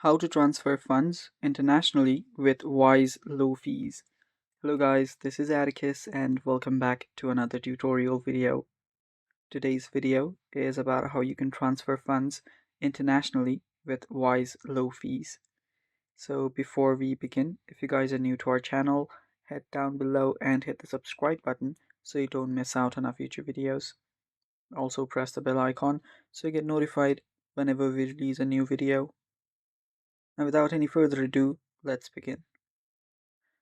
How to transfer funds internationally with wise low fees. Hello guys, this is Atticus and welcome back to another tutorial video. Today's video is about how you can transfer funds internationally with wise low fees. So before we begin, if you guys are new to our channel, head down below and hit the subscribe button so you don't miss out on our future videos. Also press the bell icon so you get notified whenever we release a new video. Now without any further ado, let's begin.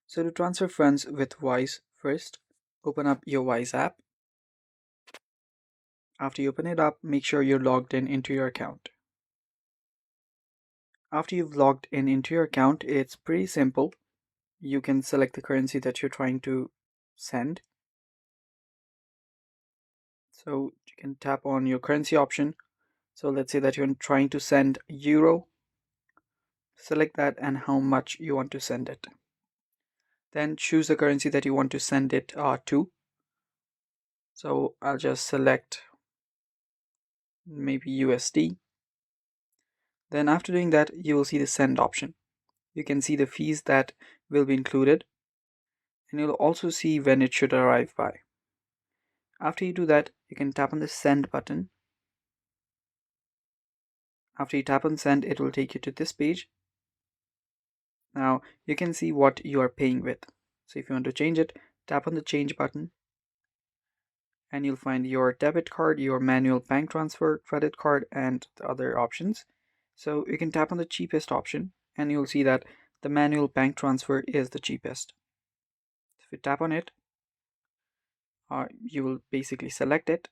So to transfer funds with Wise, first open up your Wise app. After you open it up, make sure you're logged in into your account. After you've logged in into your account, it's pretty simple. You can select the currency that you're trying to send. So you can tap on your currency option. So let's say that you're trying to send euro. Select that and how much you want to send it. Then choose the currency that you want to send it to. So I'll just select maybe USD. Then after doing that, you will see the send option. You can see the fees that will be included, and you'll also see when it should arrive by. After you do that, you can tap on the send button. After you tap on send, it will take you to this page. Now you can see what you are paying with. So if you want to change it, tap on the change button and you'll find your debit card, your manual bank transfer, credit card, and the other options. So you can tap on the cheapest option and you'll see that the manual bank transfer is the cheapest. If you tap on it, you will basically select it,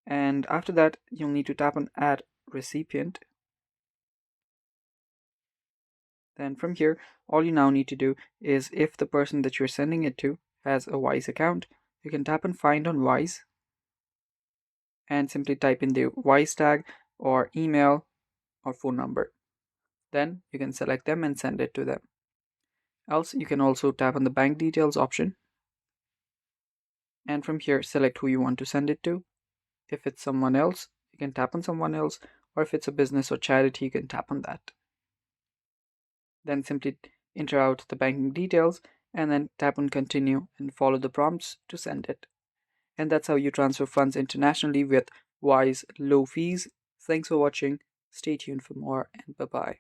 and after that you'll need to tap on add recipient. Then from here, all you now need to do is, if the person that you're sending it to has a Wise account, you can tap on find on Wise and simply type in the Wise tag or email or phone number. Then you can select them and send it to them. Else you can also tap on the bank details option, and from here select who you want to send it to. If it's someone else, you can tap on someone else, or if it's a business or charity, you can tap on that. Then simply enter out the banking details and then tap on continue and follow the prompts to send it. And that's how you transfer funds internationally with Wise low fees. Thanks for watching. Stay tuned for more, and bye bye.